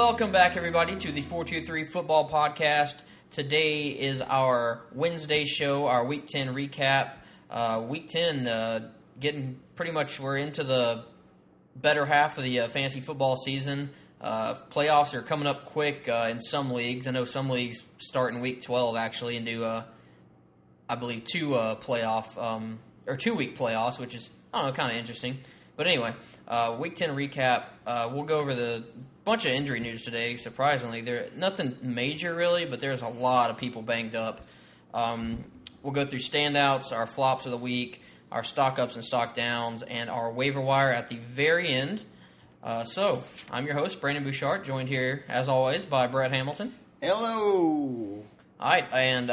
Welcome back, everybody, to the 423 Football Podcast. Today is our Wednesday show, our Week 10 recap. Week 10, getting pretty much, we're into the better half of the fantasy football season. Playoffs are coming up quick in some leagues. I know some leagues start in Week 12, actually, and do, I believe, 2-week playoffs, which is, I don't know, kind of interesting. But anyway, Week 10 recap, we'll go over the bunch of injury news today, surprisingly. Nothing major, really, but there's a lot of people banged up. We'll go through standouts, our flops of the week, our stock ups and stock downs, and our waiver wire at the very end. So, I'm your host, Brandon Bouchard, joined here, as always, by Brett Hamilton. Hello! All right, and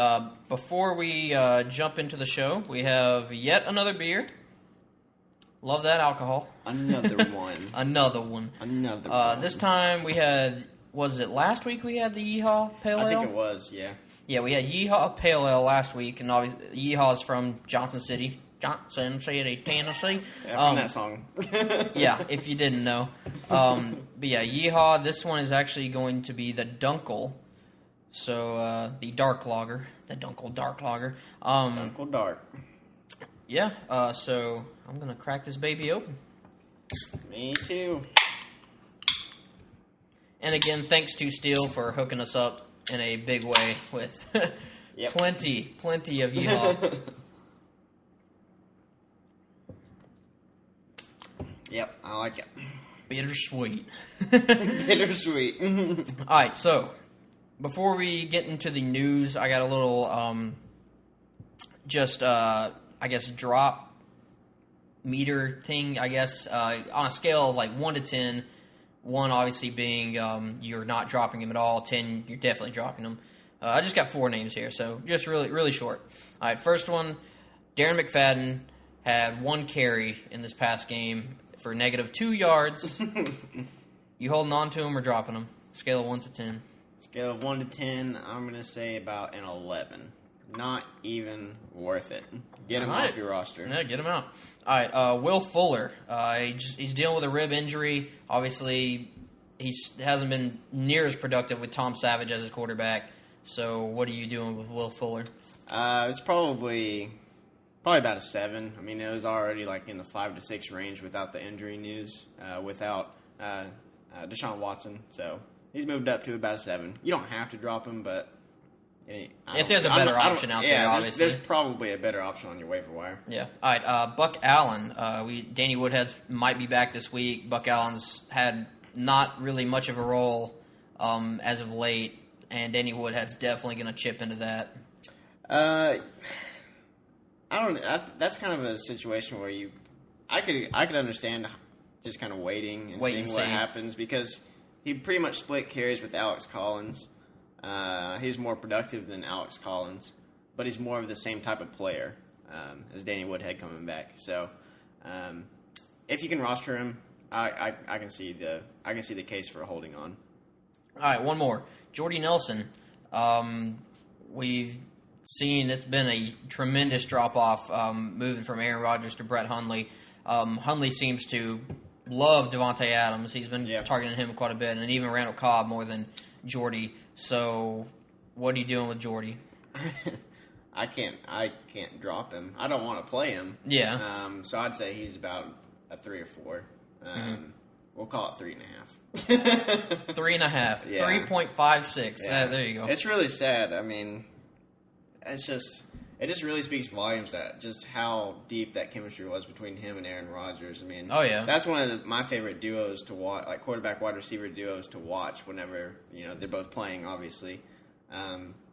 before we jump into the show, we have yet another beer. Love that alcohol. Another one. Another one. This time we had, was it last week we had the Yeehaw Pale Ale? I think it was, yeah. Yeah, we had Yeehaw Pale Ale last week, and obviously Yeehaw is from Johnson City, Tennessee. Yeah, from that song. Yeah, if you didn't know. But yeah, Yeehaw, this one is actually going to be the Dunkel. So, the Dark Lager. The Dunkel Dark Lager. Dunkel Dark. Yeah, so I'm going to crack this baby open. Me too. And again, thanks to Steel for hooking us up in a big way with plenty of Yeehaw. Yep, I like it. Bittersweet. Bittersweet. All right, so before we get into the news, I got a little I guess, drop meter thing, I guess, on a scale of like 1 to 10, 1 obviously being you're not dropping him at all, 10, you're definitely dropping him. I just got 4 names here, so just really short. All right, first one, Darren McFadden had 1 carry in this past game for -2 yards. You holding on to him or dropping him? Scale of 1 to 10. Scale of 1 to 10, I'm going to say about an 11. Not even worth it. Get him off your roster. Yeah, get him out. All right, Will Fuller. He's dealing with a rib injury. Obviously, he hasn't been near as productive with Tom Savage as his quarterback. So, what are you doing with Will Fuller? It's probably about a 7. I mean, it was already like in the 5 to 6 range without the injury news, without Deshaun Watson. So, he's moved up to about a 7. You don't have to drop him, but if there's a better option out there, obviously. There's probably a better option on your waiver wire. Yeah. All right, Buck Allen. Danny Woodhead might be back this week. Buck Allen's had not really much of a role as of late, and Danny Woodhead's definitely going to chip into that. I don't know. That's kind of a situation where I could understand just kind of waiting and seeing what happens, because he pretty much split carries with Alex Collins. He's more productive than Alex Collins, but he's more of the same type of player as Danny Woodhead coming back. So, if you can roster him, I can see the case for holding on. All right, one more, Jordy Nelson. We've seen it's been a tremendous drop off moving from Aaron Rodgers to Brett Hundley. Hundley seems to love Devontae Adams. He's been targeting him quite a bit, and even Randall Cobb more than Jordy. So, what are you doing with Jordy? I can't drop him. I don't want to play him. Yeah. So I'd say he's about a 3 or 4. We'll call it 3.5. 3.5. Yeah. 3.56. Yeah. There you go. It's really sad. I mean, it just really speaks volumes that just how deep that chemistry was between him and Aaron Rodgers. I mean, that's one of my favorite duos to watch, like quarterback wide receiver duos to watch whenever they're both playing. Obviously,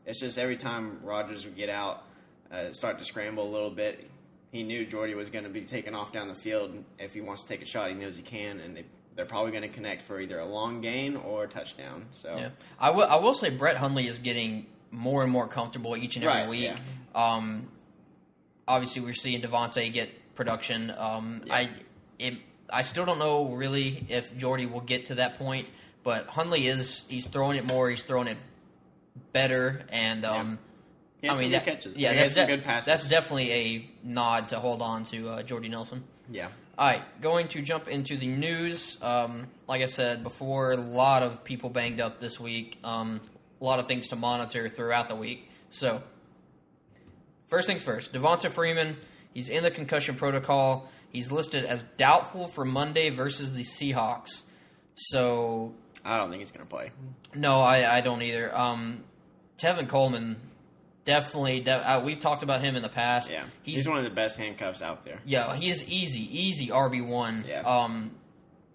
it's just every time Rodgers would get out, start to scramble a little bit, he knew Jordy was going to be taking off down the field. If he wants to take a shot, he knows he can, and they're probably going to connect for either a long gain or a touchdown. So, yeah. I will say Brett Hundley is getting more and more comfortable each and every week. Yeah. Obviously, we're seeing Devontae get production. I still don't know really if Jordy will get to that point, but Hundley he's throwing it more. He's throwing it better, and He had some good catches. Yeah, he had some good passes. That's definitely a nod to hold on to Jordy Nelson. Yeah. All right, going to jump into the news. Like I said before, a lot of people banged up this week. A lot of things to monitor throughout the week. So, first things first, Devonta Freeman, he's in the concussion protocol. He's listed as doubtful for Monday versus the Seahawks. So, I don't think he's going to play. No, I don't either. Tevin Coleman, definitely. We've talked about him in the past. Yeah, he's one of the best handcuffs out there. Yeah, he is easy RB1. Yeah.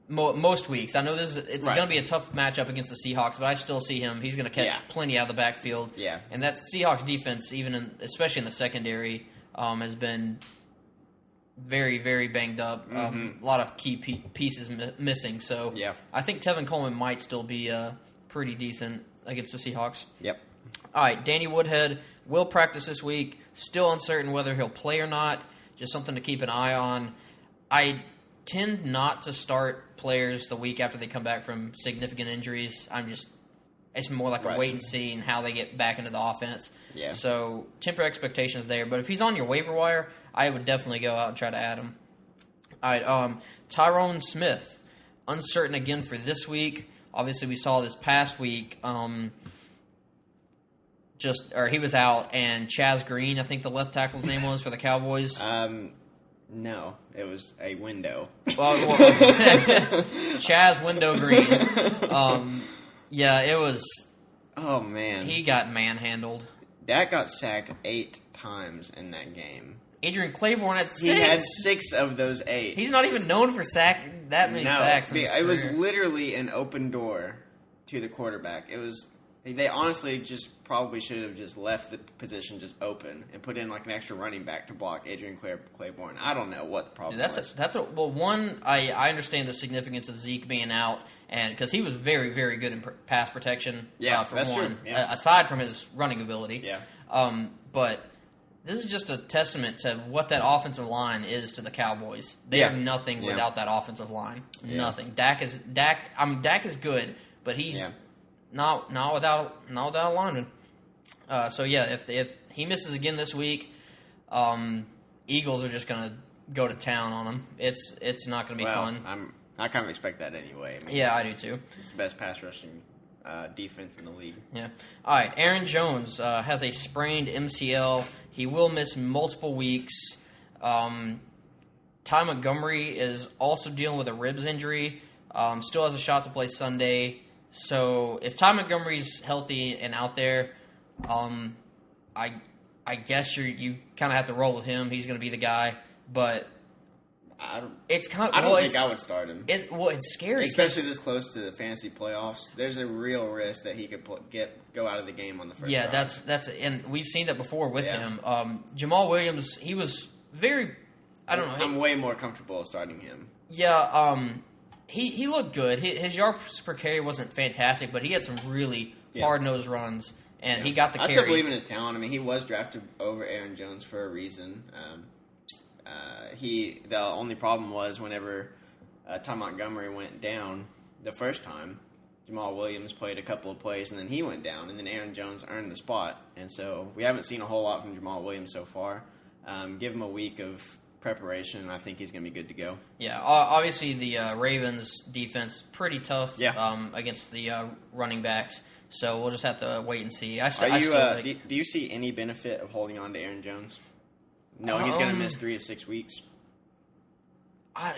Most weeks. I know it's going to be a tough matchup against the Seahawks, but I still see him. He's going to catch plenty out of the backfield. Yeah. And that Seahawks defense, especially in the secondary, has been very, very banged up. A lot of key pieces missing. So I think Tevin Coleman might still be pretty decent against the Seahawks. Yep. All right, Danny Woodhead will practice this week. Still uncertain whether he'll play or not. Just something to keep an eye on. I tend not to start players the week after they come back from significant injuries. It's more like a wait and see and how they get back into the offense. Yeah. So temper expectations there. But if he's on your waiver wire, I would definitely go out and try to add him. All right, Tyrone Smith, uncertain again for this week. Obviously, we saw this past week. He was out, and Chaz Green, I think the left tackle's name was for the Cowboys. No, it was a window. Chaz Window Green. It was. Oh man, he got manhandled. Dak got sacked 8 times in that game. Adrian Claiborne had 6. He had 6 of those 8. He's not even known for that many sacks. It was literally an open door to the quarterback. It was. They honestly just probably should have just left the position just open and put in like an extra running back to block Adrian Claiborne. I don't know what the problem was. I understand the significance of Zeke being out, and because he was very, very good in pass protection. Yeah, that's true. Yeah. Aside from his running ability. Yeah. But this is just a testament to what that offensive line is to the Cowboys. They are nothing without that offensive line. Yeah. Nothing. Dak is good, but he's. Yeah. Not without a lineman. If he misses again this week, Eagles are just gonna go to town on him. It's not gonna be fun. I kind of expect that anyway. I do too. It's the best pass rushing defense in the league. Yeah. All right. Aaron Jones has a sprained MCL. He will miss multiple weeks. Ty Montgomery is also dealing with a ribs injury. Still has a shot to play Sunday. So if Ty Montgomery's healthy and out there, I guess you kind of have to roll with him. He's going to be the guy, but I don't think I would start him. It's scary, especially this close to the fantasy playoffs. There's a real risk that he could go out of the game on the first. Yeah, drive. that's and we've seen that before with him. Jamal Williams, he was very. I don't know. I'm way more comfortable starting him. Yeah. He looked good. His yards per carry wasn't fantastic, but he had some really hard-nosed runs, and he got the carries. I still believe in his talent. I mean, he was drafted over Aaron Jones for a reason. The only problem was whenever Ty Montgomery went down the first time, Jamal Williams played a couple of plays, and then he went down, and then Aaron Jones earned the spot. And so we haven't seen a whole lot from Jamal Williams so far. Give him a week of preparation, and I think he's going to be good to go. Yeah, obviously the Ravens defense pretty tough against the running backs, so we'll just have to wait and see. Do you see any benefit of holding on to Aaron Jones? No, he's going to miss 3 to 6 weeks.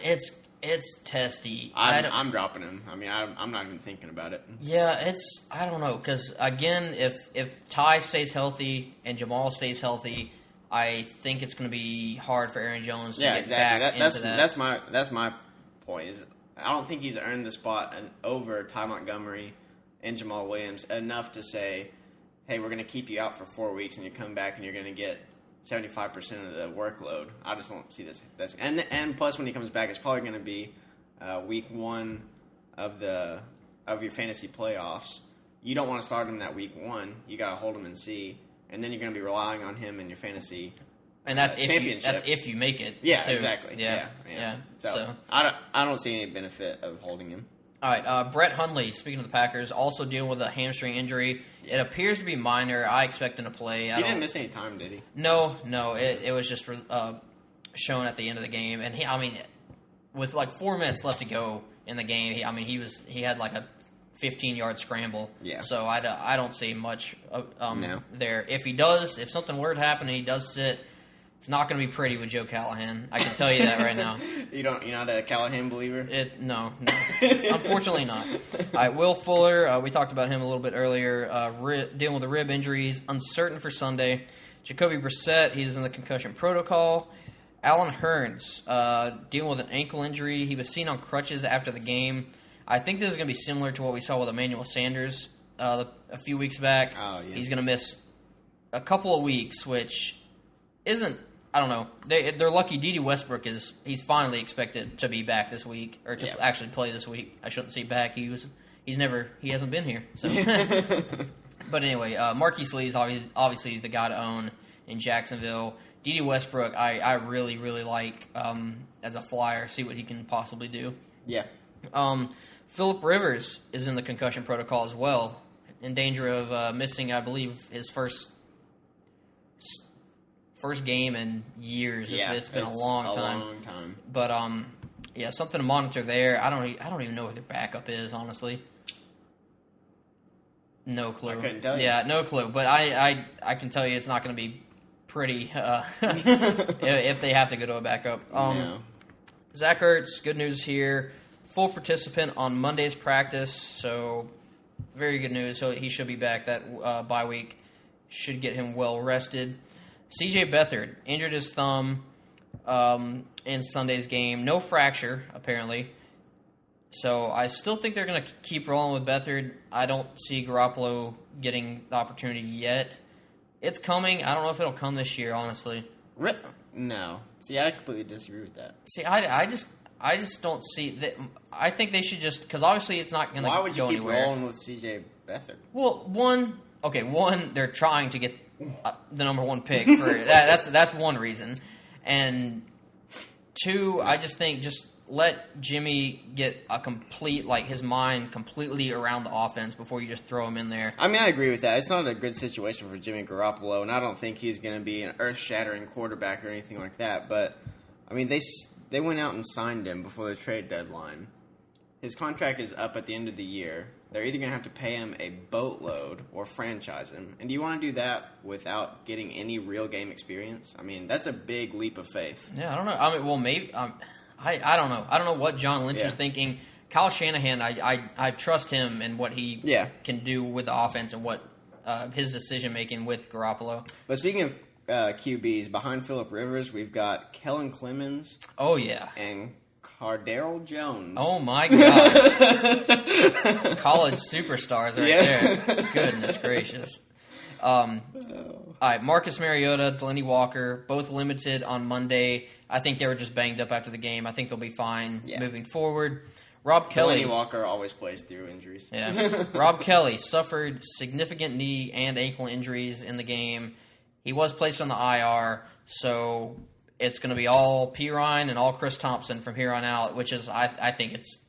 It's testy. I'm dropping him. I mean, I'm not even thinking about it. Yeah, I don't know, because again, if Ty stays healthy and Jamal stays healthy, I think it's going to be hard for Aaron Jones to get back into that. That's my point. Is I don't think he's earned the spot over Ty Montgomery and Jamal Williams enough to say, hey, we're going to keep you out for 4 weeks and you come back and you're going to get 75% of the workload. I just don't see this. And plus, when he comes back, it's probably going to be week 1 of your fantasy playoffs. You don't want to start him that week 1. You got to hold him and see. And then you're going to be relying on him in your fantasy and that's championship. That's if you make it. Yeah, too. Exactly. Yeah. So I don't see any benefit of holding him. All right, Brett Hundley, speaking of the Packers, also dealing with a hamstring injury. It appears to be minor. I expect him to play. He didn't miss any time, did he? No. It was just shown at the end of the game. And with like 4 minutes left to go in the game. He had like a 15-yard scramble. Yeah. So I don't see much there. If something were to happen and he does sit, it's not going to be pretty with Joe Callahan. I can tell you that right now. You're not a Callahan believer? No. Unfortunately not. All right, Will Fuller, we talked about him a little bit earlier, dealing with the rib injuries, uncertain for Sunday. Jacoby Brissett, he's in the concussion protocol. Alan Hearns, dealing with an ankle injury. He was seen on crutches after the game. I think this is going to be similar to what we saw with Emmanuel Sanders a few weeks back. Oh, yeah. He's going to miss a couple of weeks, which isn't... I don't know. They're lucky. D.D. Westbrook he's finally expected to be back this week, or to actually play this week. I shouldn't say back. He hasn't been here. So, but anyway, Marquise Lee is obviously the guy to own in Jacksonville. D.D. Westbrook, I really really like as a flyer. See what he can possibly do. Yeah. Phillip Rivers is in the concussion protocol as well, in danger of missing, I believe, his first game in years. It's been a long time. But something to monitor there. I don't even know what their backup is, honestly. No clue. I couldn't tell you. Yeah, no clue. But I can tell you it's not going to be pretty if they have to go to a backup. No. Zach Ertz, good news here. Full participant on Monday's practice, so very good news. So he should be back. That bye week should get him well rested. C.J. Beathard injured his thumb in Sunday's game. No fracture, apparently. So I still think they're going to keep rolling with Beathard. I don't see Garoppolo getting the opportunity yet. It's coming. I don't know if it'll come this year, honestly. No. See, I completely disagree with that. See, I just don't see that. I think they should just, because obviously it's not going to go anywhere. Why would you keep rolling with C.J. Beathard? Well, one, they're trying to get the number one pick for that. That's one reason, and two, I just think just let Jimmy get a complete, like, his mind completely around the offense before you just throw him in there. I mean, I agree with that. It's not a good situation for Jimmy Garoppolo, and I don't think he's going to be an earth-shattering quarterback or anything like that. But I mean, they went out and signed him before the trade deadline. His contract is up at the end of the year. They're either going to have to pay him a boatload or franchise him. And do you want to do that without getting any real game experience? I mean, that's a big leap of faith. Yeah, I don't know. I mean, well, maybe I don't know. I don't know what John Lynch is thinking. Kyle Shanahan, I trust him and what he can do with the offense and what his decision making with Garoppolo. But speaking of QBs, behind Phillip Rivers, we've got Kellen Clemens. Oh yeah, and Cardale Jones. Oh my God! College superstars right there. Goodness gracious. All right, Marcus Mariota, Delaney Walker, both limited on Monday. I think they were just banged up after the game. I think they'll be fine moving forward. Rob Kelly. Delaney Walker always plays through injuries. Yeah. Rob Kelly suffered significant knee and ankle injuries in the game. He was placed on the IR, so it's going to be all Pirine and all Chris Thompson from here on out, which is, I think it's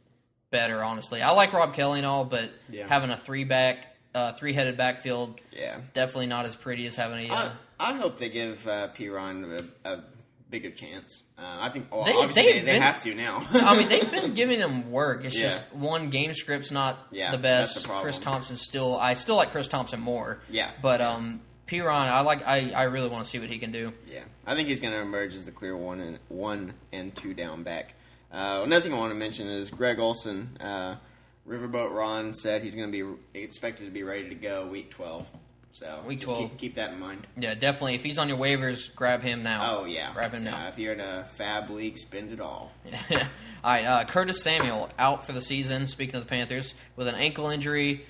better, honestly. I like Rob Kelly and all, but having a three-headed backfield, definitely not as pretty as having a... I hope they give Pirine a bigger chance. I think obviously they have to now. I mean, they've been giving him work. It's just one game script's not the best. That's the problem. Chris Thompson I still like Chris Thompson more. Yeah. But Pirine, I really want to see what he can do. Yeah. I think he's going to emerge as the clear one and two down back. Another thing I want to mention is Greg Olsen. Riverboat Ron said he's going to be expected to be ready to go week 12. So week 12. Keep that in mind. Yeah, definitely. If he's on your waivers, grab him now. Oh, yeah. Grab him now. If you're in a fab league, spend it all. All right, Curtis Samuel out for the season, speaking of the Panthers, with an ankle injury.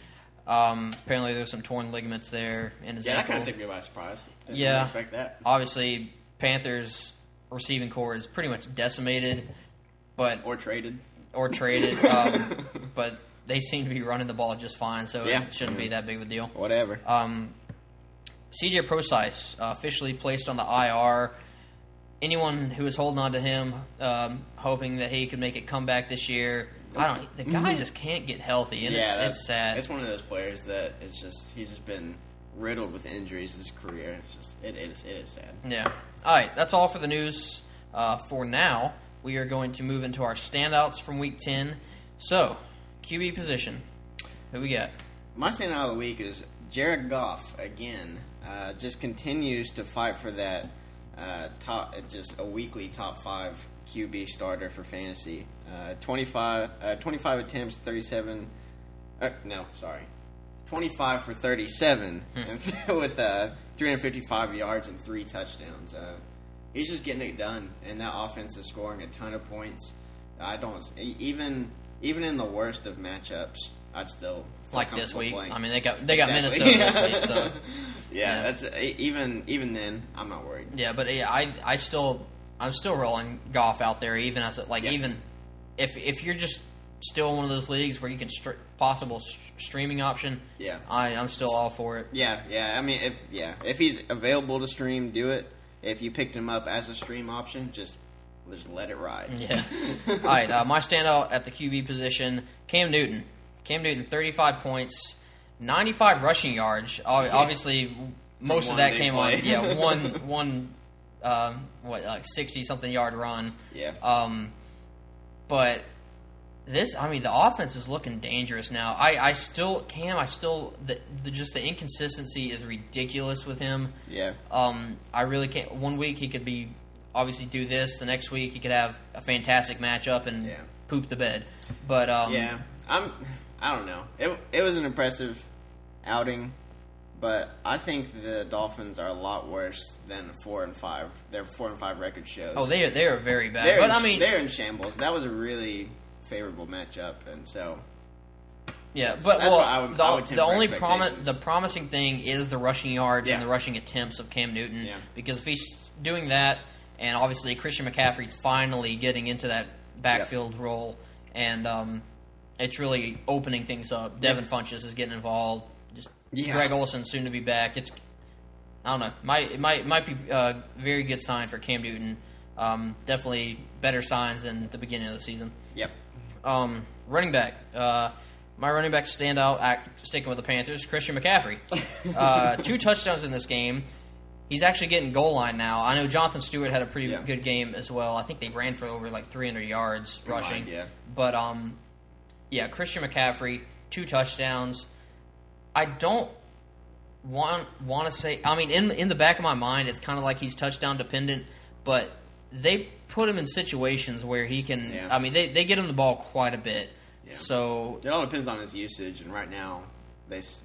Apparently there's some torn ligaments there in his ankle. That kind of took me by surprise. I didn't expect that. Obviously, Panthers' receiving core is pretty much decimated. Or traded. But they seem to be running the ball just fine, so it shouldn't be that big of a deal. Whatever. CJ Prosise officially placed on the IR. Anyone who is holding on to him, hoping that he could make it come back this year, the guy just can't get healthy, and it's sad. It's one of those players that he's just been riddled with injuries his career. It is sad. Yeah. All right, that's all for the news for now. we are going to move into our standouts from Week 10. So, QB position. Who we got? My standout of the week is Jared Goff again. Just continues to fight for that just a weekly top 5 QB starter for fantasy. 25 attempts, 37. 25 for 37 with 355 yards and 3 touchdowns. He's just getting it done, and that offense is scoring a ton of points. I don't even in the worst of matchups, I'd still like this week. Playing. I mean, they got Minnesota this week, so that's even then I'm not worried. Yeah, but I'm still rolling Goff out there, even as even if you're just still in one of those leagues where you can possible streaming option. Yeah, I'm still all for it. Yeah. I mean, if he's available to stream, do it. If you picked him up as a stream option, just let it ride. Yeah. All right, my standout at the QB position, Cam Newton. Cam Newton, 35 points, 95 rushing yards. Obviously, most of that came on one 60-something yard run. Yeah. But the offense is looking dangerous now. Just the inconsistency is ridiculous with him. Yeah. I really can't. One week he could be obviously do this. The next week he could have a fantastic matchup and poop the bed. But I don't know. It was an impressive outing, but I think the Dolphins are a lot worse than 4-5. Their 4-5 record shows. Oh, they are very bad. They're in shambles. That was a really favorable matchup, and so the promising thing is the rushing yards and the rushing attempts of Cam Newton. Yeah. Because if he's doing that, and obviously Christian McCaffrey's finally getting into that backfield role, and it's really opening things up. Devin Funchess is getting involved. Greg Olsen soon to be back. I don't know. It might be a very good sign for Cam Newton. Definitely better signs than the beginning of the season. Yep. Running back. My running back standout, sticking with the Panthers, Christian McCaffrey. 2 touchdowns in this game. He's actually getting goal line now. I know Jonathan Stewart had a pretty good game as well. I think they ran for over 300 yards rushing. But Christian McCaffrey, 2 touchdowns. I don't want to say. I mean, in the back of my mind, it's kind of like he's touchdown dependent. But they put him in situations where he can. Yeah. I mean, they get him the ball quite a bit. Yeah. So it all depends on his usage, and right now his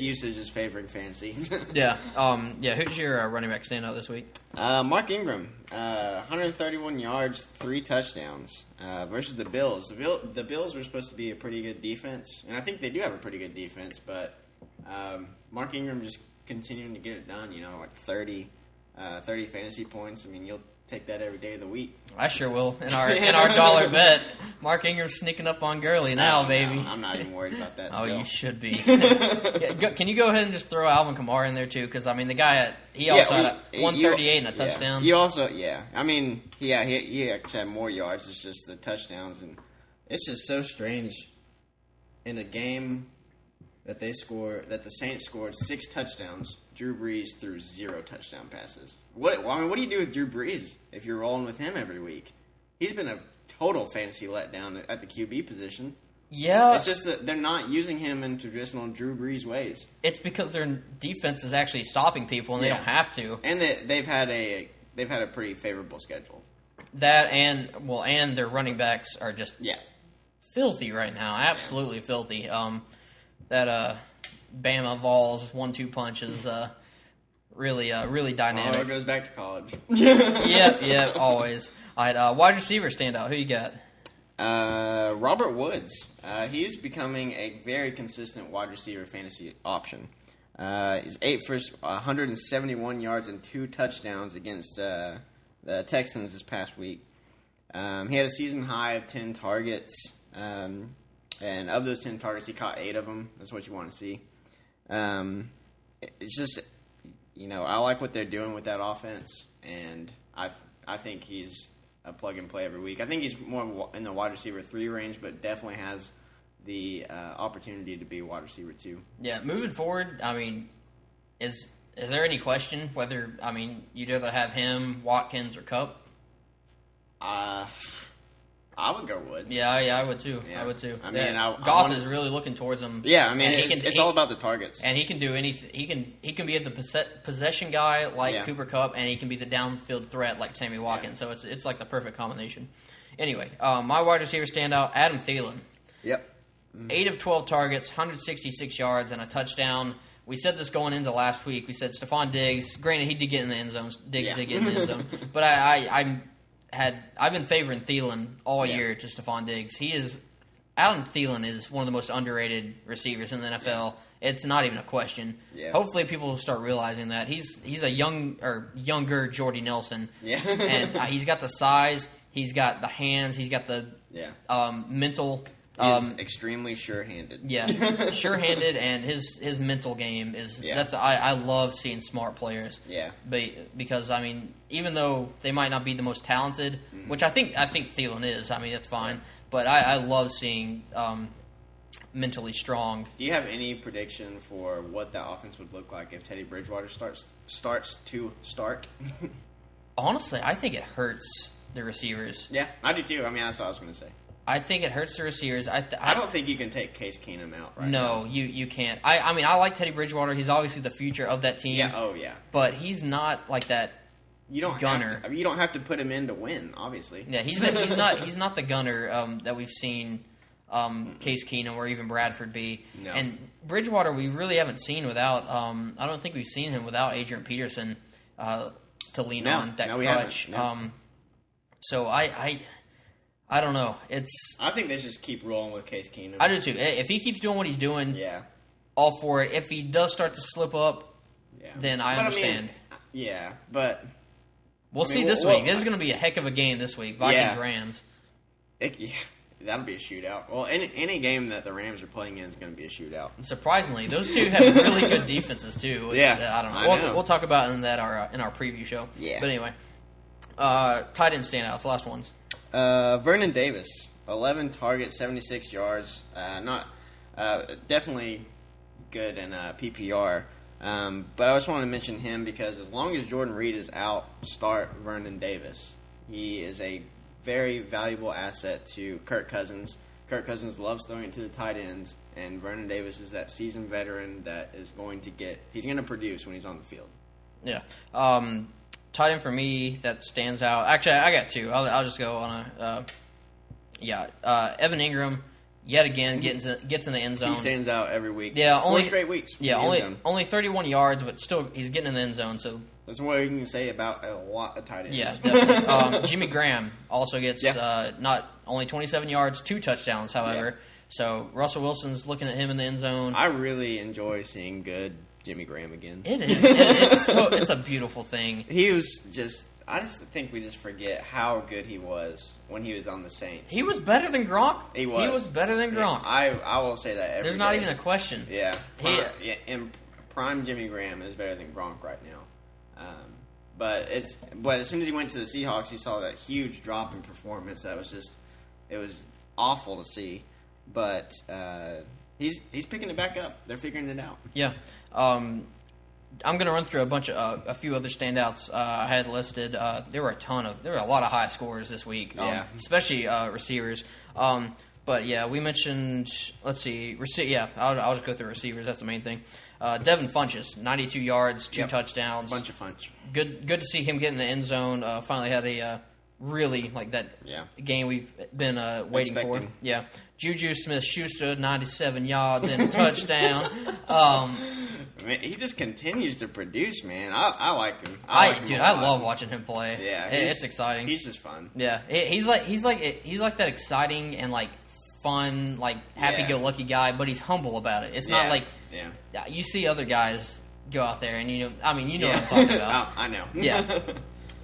usage is favoring fantasy. Yeah. Who's your running back standout this week? Mark Ingram, 131 yards, 3 touchdowns versus the Bills. The Bills were supposed to be a pretty good defense, and I think they do have a pretty good defense. But Mark Ingram just continuing to get it done. 30 fantasy points. I mean, you'll take that every day of the week. I sure will. In our dollar bet, Mark Ingram's sneaking up on Gurley now, baby. No, I'm not even worried about that. Oh, you should be. Can you go ahead and just throw Alvin Kamara in there too? Because I mean, the guy had 138 and a touchdown. You also, I mean, he actually had more yards. It's just the touchdowns, and it's just so strange in a game that the Saints scored 6 touchdowns. Drew Brees threw 0 touchdown passes. What do you do with Drew Brees if you're rolling with him every week? He's been a total fantasy letdown at the QB position. Yeah. It's just that they're not using him in traditional Drew Brees ways. It's because their defense is actually stopping people, and they don't have to. And they've had a pretty favorable schedule. That and their running backs are just filthy right now. Absolutely filthy. That Bama Vols 1-2 punch is really dynamic. Oh, it goes back to college. Yep, always. All right, wide receiver standout. Who you got? Robert Woods. He's becoming a very consistent wide receiver fantasy option. He's 8 for 171 yards and 2 touchdowns against the Texans this past week. He had a season high of 10 targets. And of those 10 targets, he caught 8 of them. That's what you want to see. It's just, I like what they're doing with that offense, and I think he's a plug and play every week. I think he's more in the wide receiver 3 range, but definitely has the opportunity to be a wide receiver 2. Yeah, moving forward, I mean, is there any question whether, you'd rather have him, Watkins, or Kupp? I would go Woods. Yeah, I would too. Yeah. I would too. I mean, Goff is really looking towards him. Yeah, I mean, it's all about the targets. And he can do anything. He can be the possession guy like Cooper Kupp, and he can be the downfield threat like Sammy Watkins. So it's like the perfect combination. Anyway, my wide receiver standout, Adam Thielen. Yep. 8 of 12 targets, 166 yards, and a touchdown. We said this going into last week. We said Stephon Diggs. Granted, he did get in the end zone. Diggs did get in the end zone, but I've been favoring Thielen all year to Stephon Diggs. Adam Thielen is one of the most underrated receivers in the NFL. Yeah. It's not even a question. Yeah. Hopefully, people will start realizing that he's a younger Jordy Nelson. Yeah. And he's got the size. He's got the hands. He's got the mental. He's extremely sure-handed. Yeah, sure-handed, and his mental game is I love seeing smart players. Yeah, because I mean, even though they might not be the most talented, which I think Thielen is. I mean, that's fine, but I love seeing mentally strong. Do you have any prediction for what that offense would look like if Teddy Bridgewater starts to start? Honestly, I think it hurts the receivers. Yeah, I do too. I mean, that's what I was going to say. I think it hurts the receivers. I don't think you can take Case Keenum out right now. No, you can't. I mean, I like Teddy Bridgewater. He's obviously the future of that team. Yeah, oh yeah. But he's not like that gunner. You don't have to put him in to win, obviously. Yeah, he's not the gunner that we've seen Case Keenum or even Bradford be. No. And Bridgewater we really haven't seen without I don't think we've seen him without Adrian Peterson to lean on that crutch. No. So I don't know. I think they just keep rolling with Case Keenum. I do too. If he keeps doing what he's doing, all for it. If he does start to slip up, then I understand. But we'll see this week. This is going to be a heck of a game this week. Vikings-Rams. That'll be a shootout. Well, any game that the Rams are playing in is going to be a shootout. And surprisingly, those two have really good defenses too. I don't know. We'll talk about it in our preview show. Yeah. But anyway, tight end standouts. Last ones. Vernon Davis, 11 targets, 76 yards. Not definitely good in PPR. But I just wanted to mention him because as long as Jordan Reed is out, start Vernon Davis. He is a very valuable asset to Kirk Cousins. Kirk Cousins loves throwing it to the tight ends, and Vernon Davis is that seasoned veteran that is he's going to produce when he's on the field. Yeah. Tight end for me that stands out. Actually, I got two. I'll just go on a Evan Ingram. Yet again, gets in the end zone. He stands out every week. Yeah, 4 straight weeks. Yeah, only 31 yards, but still he's getting in the end zone. So that's what you can say about a lot of tight ends. Yeah, definitely. Jimmy Graham also gets not only 27 yards, 2 touchdowns. However, so Russell Wilson's looking at him in the end zone. I really enjoy seeing good Jimmy Graham again. It is. It's a beautiful thing. He was just. I just think we just forget how good he was when he was on the Saints. He was better than Gronk. He was better than Gronk. Yeah, I will say that There's not even a question. Yeah. Prime Jimmy Graham is better than Gronk right now. But as soon as he went to the Seahawks, he saw that huge drop in performance. It was awful to see. But he's picking it back up. They're figuring it out. Yeah. I'm going to run through a few other standouts I had listed. There were a lot of high scores this week, especially receivers. But yeah, we mentioned. Let's see, I'll just go through receivers. That's the main thing. Devin Funchess, 92 yards, 2 touchdowns, bunch of Funch. Good to see him get in the end zone. Finally had a really game we've been waiting for. Yeah, Juju Smith-Schuster, 97 yards and a touchdown. Man, he just continues to produce, man. I like him. I love watching him play. Yeah, it's exciting. He's just fun. Yeah, he's like that exciting and like fun, like happy-go-lucky guy, but he's humble about it. It's not like you see other guys go out there and you know what I'm talking about. I know. Yeah.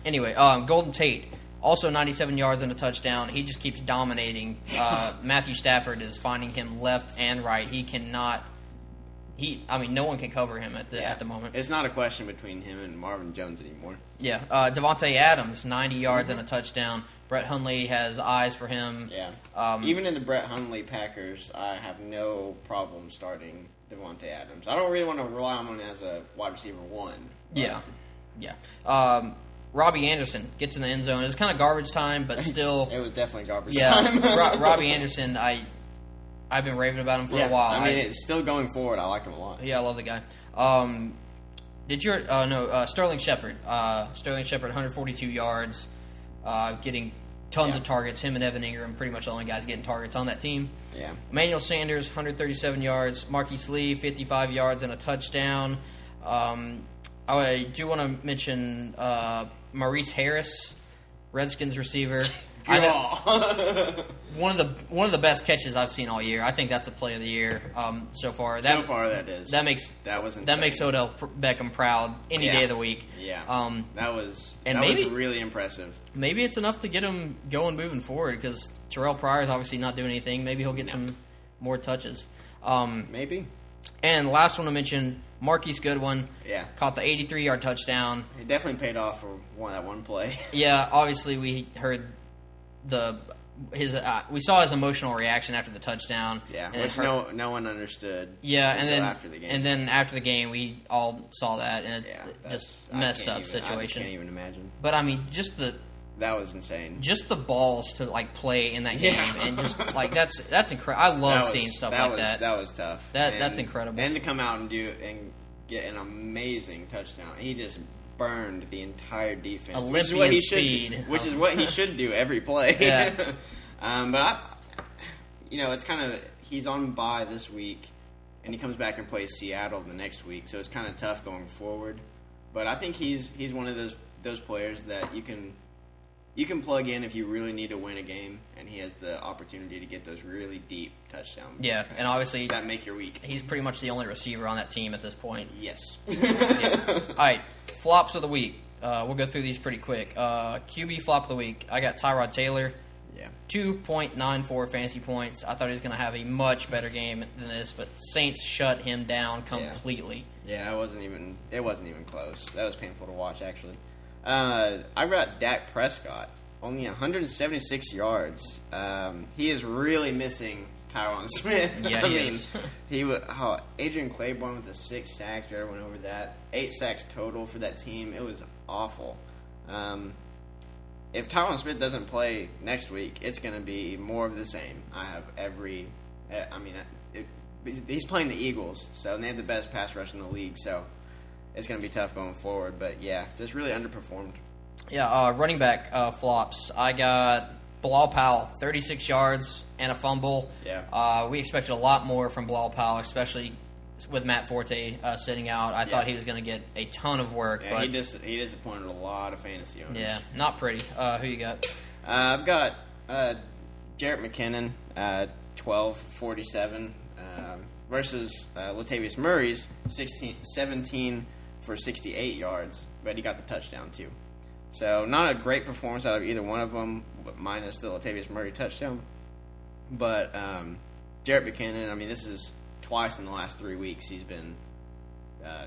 Anyway, Golden Tate. Also 97 yards and a touchdown. He just keeps dominating. Matthew Stafford is finding him left and right. He cannot. No one can cover him at the moment. It's not a question between him and Marvin Jones anymore. Yeah. Devontae Adams, 90 yards and a touchdown. Brett Hundley has eyes for him. Yeah. Even in the Brett Hundley Packers, I have no problem starting Devontae Adams. I don't really want to rely on him as a wide receiver 1. Yeah. Robbie Anderson gets in the end zone. It was kind of garbage time, but still. It was definitely garbage time. Yeah, Robbie Anderson, I've been raving about him for a while. I mean, it's still going forward. I like him a lot. Yeah, I love the guy. Sterling Shepard. Sterling Shepard, 142 yards, getting tons of targets. Him and Evan Ingram, pretty much the only guys getting targets on that team. Yeah. Emmanuel Sanders, 137 yards. Marquise Lee, 55 yards and a touchdown. I do want to mention Maurice Harris, Redskins receiver. One of the best catches I've seen all year. I think that's a play of the year so far. That makes Odell Beckham proud any day of the week. Yeah, that was really impressive. Maybe it's enough to get him going moving forward because Terrell Pryor's obviously not doing anything. Maybe he'll get some more touches. Maybe. And last one to mention, Marquise Goodwin. Yeah. Caught the 83-yard touchdown. It definitely paid off for that one play. Yeah, obviously we heard we saw his emotional reaction after the touchdown. Yeah, which no one understood. Yeah, and then after the game. And then after the game, we all saw that, and it's just messed up situation. I can't even imagine. But I mean, that was insane. Just the balls to play in that game, and just that's incredible. I love seeing stuff like that. That was tough. That's incredible. And to come out and get an amazing touchdown. He just burned the entire defense. Olympian speed. Which is what he should do every play. Yeah. But it's kind of, he's on bye this week, and he comes back and plays Seattle the next week, so it's kind of tough going forward. But I think he's one of those players that you can plug in if you really need to win a game, and he has the opportunity to get those really deep touchdowns. Yeah, and obviously that make your week. He's pretty much the only receiver on that team at this point. Yes. Yeah. All right, flops of the week. We'll go through these pretty quick. QB flop of the week. I got Tyrod Taylor. Yeah. 2.94 fantasy points. I thought he was going to have a much better game than this, but Saints shut him down completely. Yeah, it wasn't even close. That was painful to watch, actually. I got Dak Prescott, only 176 yards. He is really missing Tyron Smith. Yeah, he is. Adrian Claiborne with the 6 sacks. We already went over that. 8 sacks total for that team. It was awful. If Tyron Smith doesn't play next week, it's going to be more of the same. He's playing the Eagles, and they have the best pass rush in the league, so it's going to be tough going forward. But, yeah, just really underperformed. Yeah, running back flops. I got Bilal Powell, 36 yards and a fumble. Yeah. We expected a lot more from Bilal Powell, especially with Matt Forte sitting out. I thought he was going to get a ton of work. Yeah, but he disappointed a lot of fantasy owners. Yeah, not pretty. Who you got? I've got Jarrett McKinnon, 12-47, versus Latavius Murray's 17 for 68 yards, but he got the touchdown too. So not a great performance out of either one of them, but minus the Latavius Murray touchdown. But Jarrett McKinnon, this is twice in the last 3 weeks he's been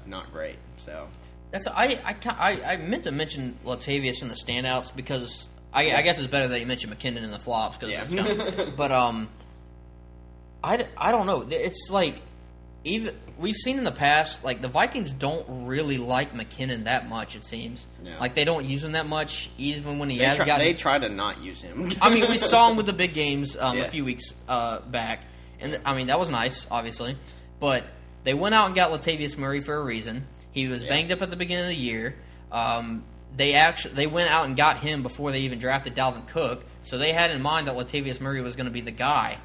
not great. So I meant to mention Latavius in the standouts because I guess it's better that you mentioned McKinnon in the flops because but I don't know. It's like even we've seen in the past, the Vikings don't really like McKinnon that much. It seems they don't use him that much, even when they try to not use him. We saw him with the big games a few weeks back, and that was nice, obviously. But they went out and got Latavius Murray for a reason. He was banged up at the beginning of the year. They went out and got him before they even drafted Dalvin Cook, so they had in mind that Latavius Murray was going to be the guy.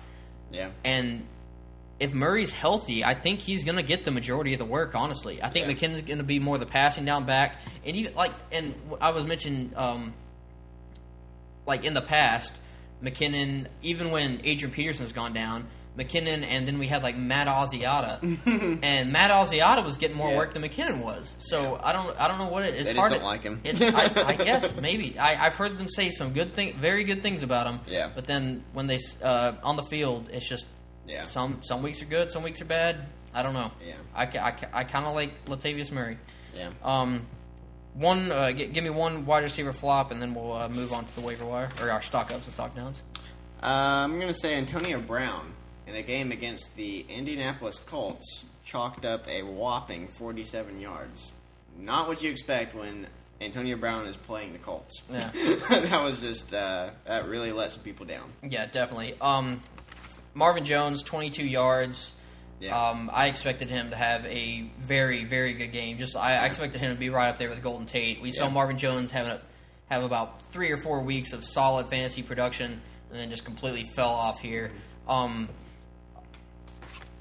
Yeah, and if Murray's healthy, I think he's going to get the majority of the work, honestly. I think McKinnon's going to be more the passing down back. And even and I was mentioning, in the past, McKinnon, even when Adrian Peterson's gone down, McKinnon, and then we had Matt Asiata. And Matt Asiata was getting more work than McKinnon was. So I don't know what it is. They just don't like him. I guess, maybe. I've heard them say some very good things about him. Yeah. But then when they, on the field, it's just, some weeks are good, some weeks are bad. I don't know. Yeah. I kind of like Latavius Murray. Yeah. Give me one wide receiver flop, and then we'll move on to the waiver wire or our stock ups and stock downs. I'm gonna say Antonio Brown in a game against the Indianapolis Colts chalked up a whopping 47 yards. Not what you expect when Antonio Brown is playing the Colts. Yeah. That was just that really let some people down. Yeah, definitely. Marvin Jones, 22 yards. Yeah. I expected him to have a very, very good game. I expected him to be right up there with Golden Tate. We saw Marvin Jones have about 3 or 4 weeks of solid fantasy production, and then just completely fell off here. I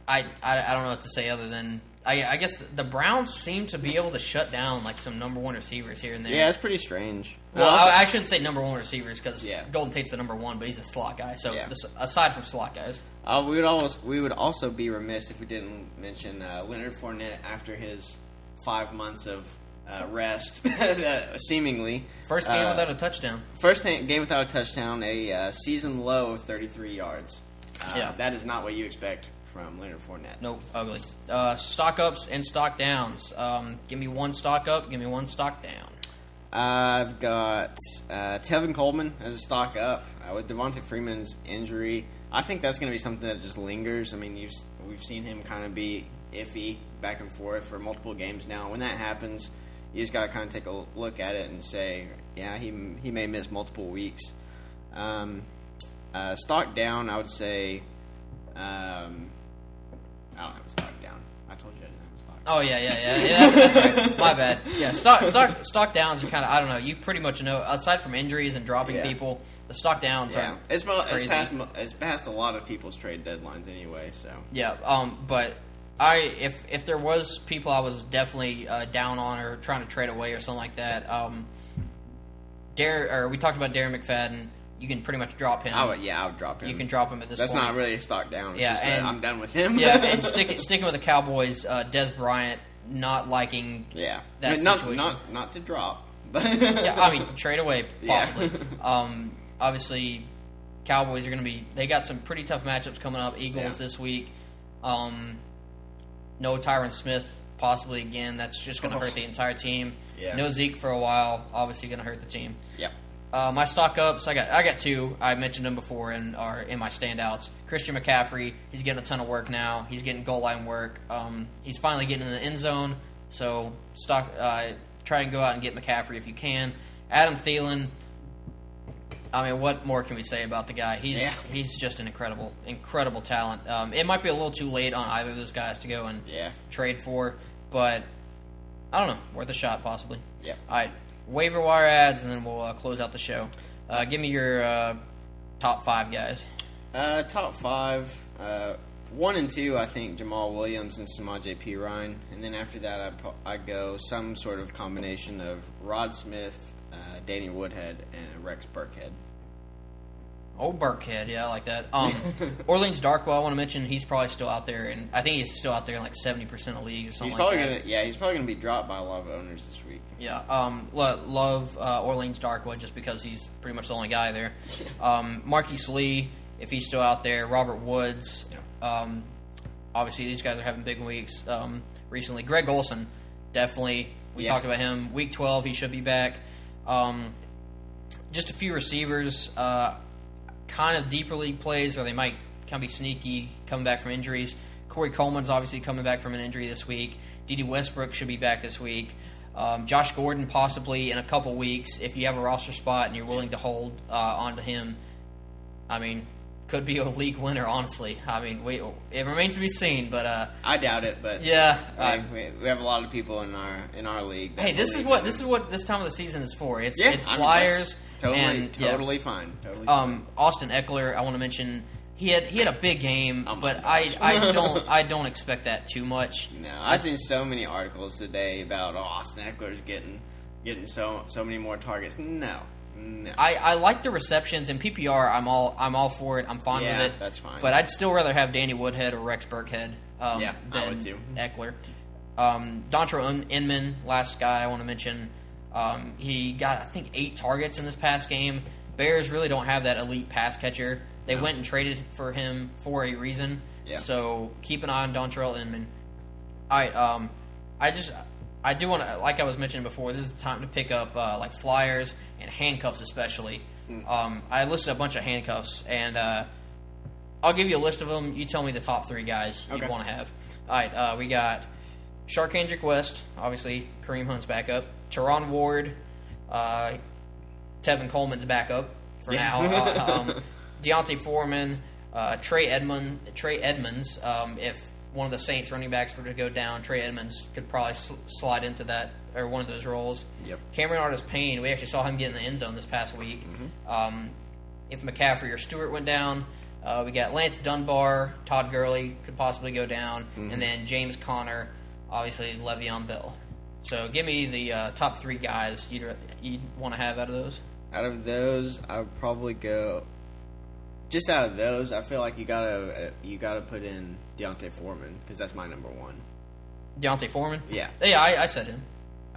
don't know what to say other than I guess the Browns seem to be able to shut down like some number one receivers here and there. Yeah, it's pretty strange. Well, I shouldn't say number one receivers because Golden Tate's the number one, but he's a slot guy. So aside from slot guys, we would also be remiss if we didn't mention Leonard Fournette after his 5 months of rest, seemingly first game without a touchdown. First game without a touchdown, a season low of 33 yards. That is not what you expect from Leonard Fournette. Nope, ugly. Stock ups and stock downs. Give me one stock up, give me one stock down. I've got Tevin Coleman as a stock up. With Devontae Freeman's injury, I think that's going to be something that just lingers. I mean, we've seen him kind of be iffy back and forth for multiple games now. When that happens, you just got to kind of take a look at it and say, yeah, he may miss multiple weeks. Stock down, I would say... I don't have a stock down. I told you I didn't have a stock down. Oh, yeah. That's right. My bad. Yeah, stock downs are kind of, I don't know, you pretty much know, aside from injuries and dropping people, the stock downs are crazy. It's past a lot of people's trade deadlines anyway, so. Yeah, but if there was people I was definitely down on or trying to trade away or something like that, we talked about Darren McFadden. You can pretty much drop him. I would drop him. You can drop him at this point. That's not really a stock down. It's just that I'm done with him. Yeah, and sticking with the Cowboys, Des Bryant, not liking that situation. Not to drop. But trade away, possibly. Obviously, Cowboys are going to be... They got some pretty tough matchups coming up. Eagles this week. No Tyron Smith, possibly again. That's just going to hurt the entire team. Yeah. No Zeke for a while. Obviously going to hurt the team. Yep. My stock ups, I got two. I mentioned them before and are in my standouts. Christian McCaffrey, he's getting a ton of work now. He's getting goal line work. He's finally getting in the end zone. So try and go out and get McCaffrey if you can. Adam Thielen, I mean, what more can we say about the guy? He's just an incredible talent. It might be a little too late on either of those guys to go and trade for, but I don't know, worth a shot possibly. Yeah. All right. Waiver wire ads, and then we'll close out the show. Give me your top 5 guys. Top 5, 1 and 2, I think Jamal Williams and Samaje Perine. And then after that, I'd go some sort of combination of Rod Smith, Danny Woodhead, and Rex Burkhead. Oh, Burkhead, yeah, I like that. Orleans Darkwa, I want to mention, he's probably still out there, and I think he's still out there in like 70% of leagues or something he's probably going to be dropped by a lot of owners this week. Yeah, love Orleans Darkwa just because he's pretty much the only guy there. Marquise Lee, if he's still out there. Robert Woods. Obviously, these guys are having big weeks recently. Greg Olsen, definitely. We talked about him. Week 12, he should be back. Just a few receivers. Kind of deeper league plays, or they might kind of be sneaky coming back from injuries. Corey Coleman's obviously coming back from an injury this week. D.D. Westbrook should be back this week. Josh Gordon possibly in a couple weeks if you have a roster spot and you're willing to hold onto him. I mean, could be a league winner, honestly. I mean, it remains to be seen, but I doubt it. But yeah, we have a lot of people in our league. Hey, this is what this time of the season is for. It's Flyers. Totally fine. Totally fine. Austin Eckler, I want to mention. He had a big game, but I don't expect that too much. No, I've seen so many articles today about Austin Eckler's getting so many more targets. No. I like the receptions in PPR. I'm all for it. I'm fine with it. That's fine. But I'd still rather have Danny Woodhead or Rex Burkhead than I would too. Eckler. Dontrell Inman, last guy I want to mention. He got, I think, 8 targets in this past game. Bears really don't have that elite pass catcher. They went and traded for him for a reason. Yeah. So keep an eye on Dontrell Inman. All right. I do want to, like I was mentioning before, this is the time to pick up like flyers and handcuffs especially. I listed a bunch of handcuffs, and I'll give you a list of them. You tell me the top 3 guys you want to have. All right. We got Sharkhandrick West, obviously Kareem Hunt's backup. Teron Ward, Tevin Coleman's back up for now. Deontay Foreman, Trey Edmonds. If one of the Saints running backs were to go down, Trey Edmonds could probably slide into that or one of those roles. Yep. Cameron Artis-Payne, we actually saw him get in the end zone this past week. Mm-hmm. If McCaffrey or Stewart went down, we got Lance Dunbar, Todd Gurley could possibly go down, and then James Conner, obviously Le'Veon Bell. So give me the top 3 guys you'd want to have out of those. Out of those, I would probably go. Just out of those, I feel like you gotta put in Deontay Foreman because that's my number 1. Deontay Foreman? Yeah. Yeah, I said him.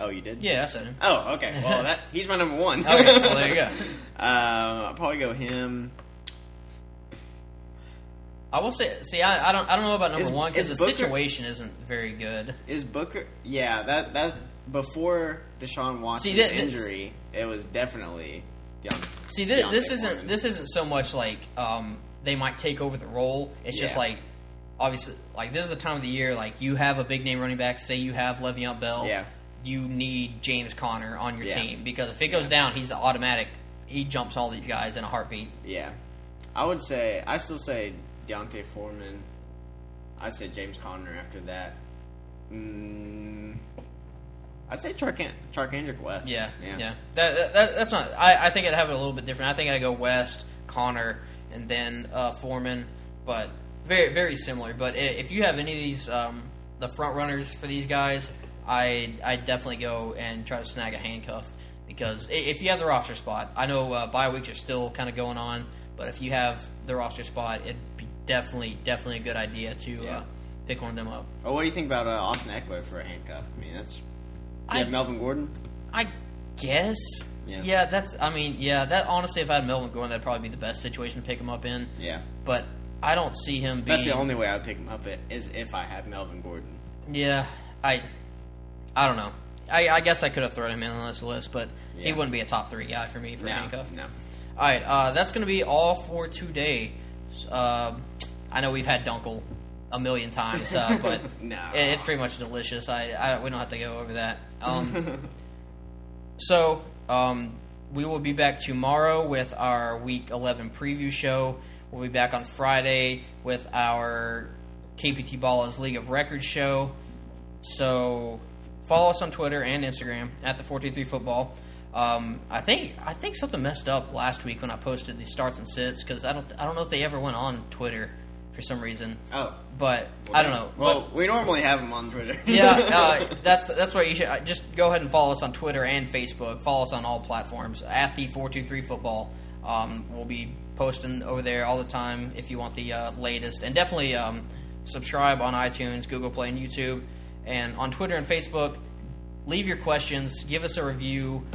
Oh, you did? Yeah, I said him. Oh, okay. Well, he's my number 1. Okay, well there you go. I'll probably go him. I will say, I don't know about number 1 because the situation isn't very good. Is Booker? Yeah, that before Deshaun Watson's injury, it was definitely. This isn't so much like they might take over the role. It's just like obviously like this is the time of the year like you have a big name running back. Say you have Le'Veon Bell. Yeah. You need James Conner on your team because if it goes down, he's automatic. He jumps all these guys in a heartbeat. Yeah, I still say Deontay Foreman. I'd say James Conner after that. I'd say Charkandrick West. Yeah. That's not. I think I'd have it a little bit different. I think I'd go West, Conner, and then Foreman. But very, very similar. But if you have any of these, the front runners for these guys, I definitely go and try to snag a handcuff because if you have the roster spot, I know bye weeks are still kind of going on, but if you have the roster spot, it'd be definitely a good idea to pick one of them up. Oh, what do you think about Austin Eckler for a handcuff? I mean, that's. Do you have Melvin Gordon? I guess. Yeah. That honestly, if I had Melvin Gordon, that'd probably be the best situation to pick him up in. Yeah. But I don't see him being. That's the only way I'd pick him up is if I had Melvin Gordon. Yeah, I don't know. I guess I could have thrown him in on this list, but he wouldn't be a top 3 guy for me for a handcuff. No. All right, that's going to be all for today. I know we've had Dunkel a million times, but no. It's pretty much delicious. We don't have to go over that. So we will be back tomorrow with our Week 11 preview show. We'll be back on Friday with our KPT Ballers League of Records show. So follow us on Twitter and Instagram at the 423 Football. I think something messed up last week when I posted the starts and sits because I don't know if they ever went on Twitter for some reason. Oh, but I don't know. Well, we normally have them on Twitter. Yeah, that's why you should just go ahead and follow us on Twitter and Facebook. Follow us on all platforms at the 423 Football. We'll be posting over there all the time if you want the latest, and definitely subscribe on iTunes, Google Play, and YouTube, and on Twitter and Facebook. Leave your questions. Give us a review.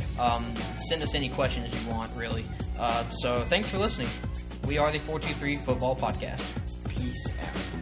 Send us any questions you want, really. So thanks for listening. We are the 423 Football Podcast. Peace out.